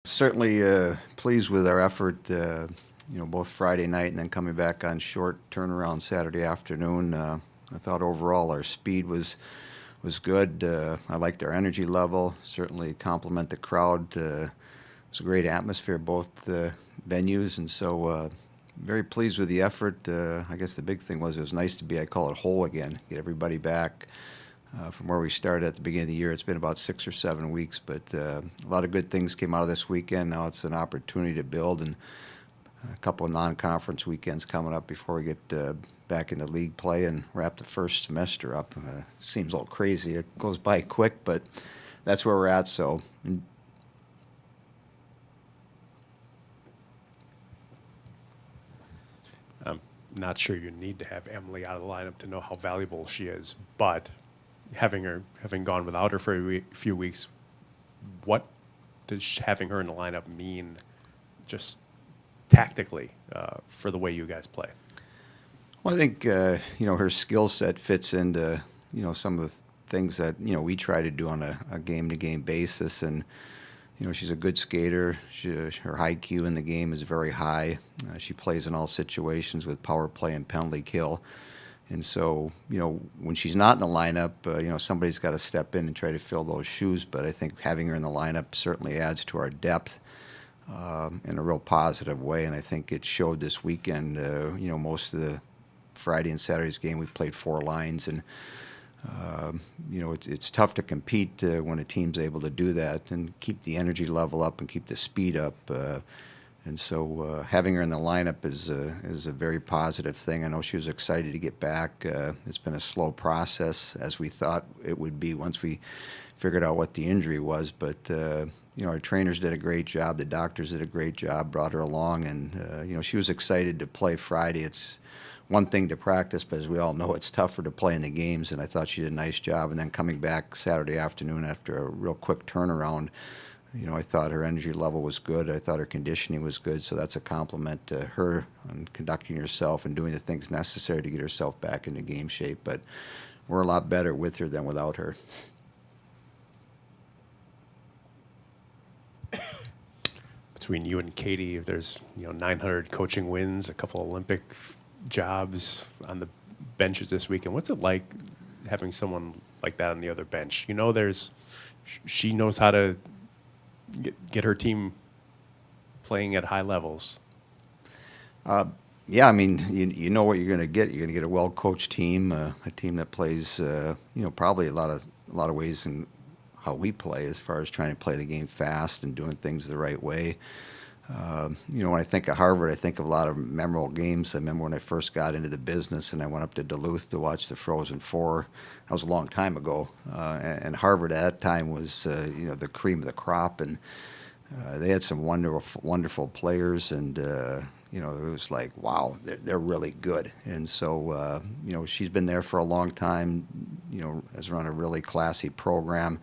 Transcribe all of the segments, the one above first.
Certainly pleased with our effort, both Friday night and then coming back on short turnaround Saturday afternoon. I thought overall our speed was good. I liked our energy level. Certainly compliment the crowd. It was a great atmosphere both venues, and so very pleased with the effort. I guess the big thing was it was nice to be, I call it, whole again. Get everybody back from where we started at the beginning of the year. It's been about 6 or 7 weeks, but a lot of good things came out of this weekend. Now it's an opportunity to build, and a couple of non-conference weekends coming up before we get back into league play and wrap the first semester up. Seems a little crazy. It goes by quick, but that's where we're at. So I'm not sure you need to have Emily out of the lineup to know how valuable she is, but having gone without her for a few weeks, what does having her in the lineup mean, just tactically, for the way you guys play? well, I think her skill set fits into some of the things that we try to do on a game-to-game basis, and she's a good skater. Her IQ in the game is very high. She plays in all situations with power play and penalty kill. And so, when she's not in the lineup, somebody's got to step in and try to fill those shoes. But I think having her in the lineup certainly adds to our depth in a real positive way. And I think it showed this weekend. Most of the Friday and Saturday's game, we played four lines, and it's tough to compete when a team's able to do that and keep the energy level up and keep the speed up. And so having her in the lineup is a very positive thing. I know she was excited to get back. It's been a slow process, as we thought it would be once we figured out what the injury was. But our trainers did a great job. The doctors did a great job, brought her along, and she was excited to play Friday. It's one thing to practice, but as we all know, it's tougher to play in the games, and I thought she did a nice job. And then coming back Saturday afternoon after a real quick turnaround, I thought her energy level was good. I thought her conditioning was good, so that's a compliment to her on conducting herself and doing the things necessary to get herself back into game shape. But we're a lot better with her than without her. Between you and Katie, if there's 900 coaching wins, a couple Olympic jobs on the benches this weekend, what's it like having someone like that on the other bench? She knows how to get her team playing at high levels. Yeah, I mean, you know what you're going to get. You're going to get a well-coached team, a team that plays, probably a lot of ways in how we play as far as trying to play the game fast and doing things the right way. When I think of Harvard, I think of a lot of memorable games. I remember when I first got into the business and I went up to Duluth to watch the Frozen Four. That was a long time ago. And Harvard at that time was, the cream of the crop. And they had some wonderful players. And, it was like, wow, they're really good. And so, she's been there for a long time, has run a really classy program.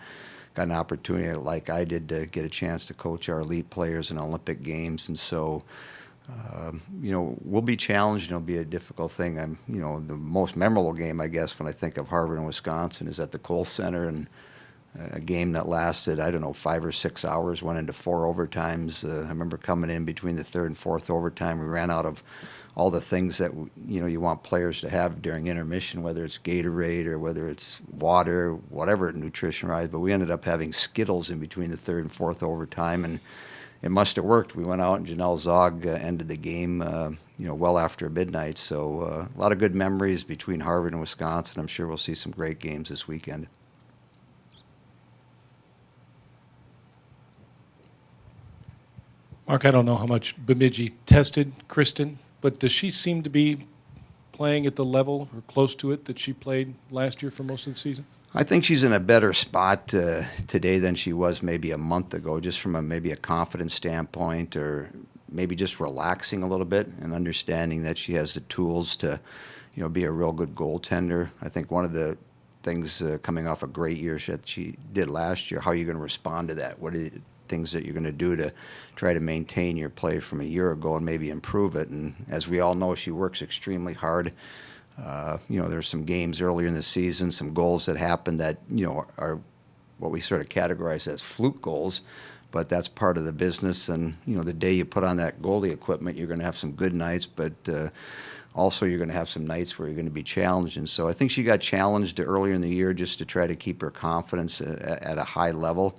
Got an opportunity, like I did, to get a chance to coach our elite players in Olympic Games, and so we'll be challenged. It'll be a difficult thing. The most memorable game, I guess, when I think of Harvard and Wisconsin, is at the Kohl Center, and a game that lasted, 5 or 6 hours, went into 4 overtimes. I remember coming in between the third and fourth overtime. We ran out of all the things that you want players to have during intermission, whether it's Gatorade or whether it's water, whatever nutrition-wise. But we ended up having Skittles in between the third and fourth overtime, and it must have worked. We went out, and Janelle Zog ended the game, well after midnight. So a lot of good memories between Harvard and Wisconsin. I'm sure we'll see some great games this weekend. Mark, I don't know how much Bemidji tested Kristen, but does she seem to be playing at the level or close to it that she played last year for most of the season? I think she's in a better spot today than she was maybe a month ago, just from maybe a confidence standpoint, or maybe just relaxing a little bit and understanding that she has the tools to, be a real good goaltender. I think one of the things coming off a great year that she did last year, how are you going to respond to that? What are things that you're going to do to try to maintain your play from a year ago and maybe improve it? And as we all know, she works extremely hard. There's some games earlier in the season, some goals that happened that, are what we sort of categorize as fluke goals. but that's part of the business. And the day you put on that goalie equipment, you're going to have some good nights, but also you're going to have some nights where you're going to be challenged. And so I think she got challenged earlier in the year just to try to keep her confidence at a high level.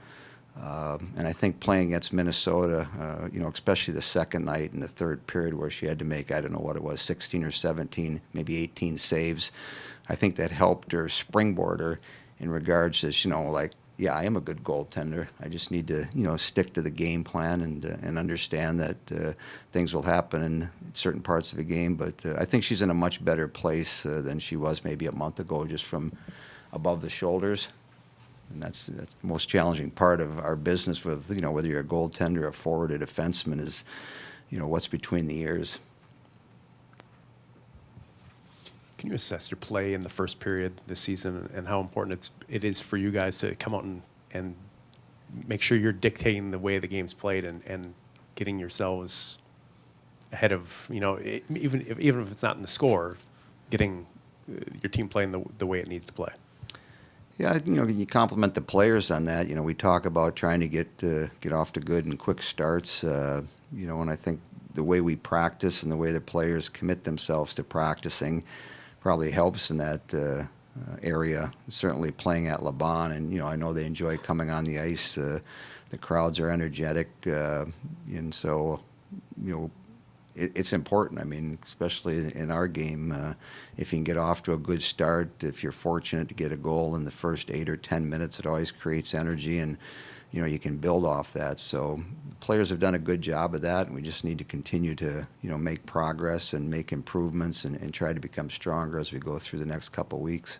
And I think playing against Minnesota, especially the second night in the third period where she had to make, I don't know what it was, 16 or 17, maybe 18 saves, I think that helped her springboard her in regards to, yeah, I am a good goaltender. I just need to, stick to the game plan and understand that things will happen in certain parts of the game. But I think she's in a much better place than she was maybe a month ago, just from above the shoulders. And that's the most challenging part of our business with, whether you're a goaltender, a forward, a defenseman is, what's between the ears. Can you assess your play in the first period this season and how important it is for you guys to come out and make sure you're dictating the way the game's played and getting yourselves ahead of, even if it's not in the score, getting your team playing the way it needs to play? Yeah, you compliment the players on that. We talk about trying to get off to good and quick starts. And I think the way we practice and the way the players commit themselves to practicing probably helps in that area. Certainly playing at LeBon, and I know they enjoy coming on the ice. The crowds are energetic, and so it's important. I mean, especially in our game, if you can get off to a good start, if you're fortunate to get a goal in the first 8 or 10 minutes, it always creates energy, and you can build off that. So players have done a good job of that, and we just need to continue to make progress and make improvements and try to become stronger as we go through the next couple weeks.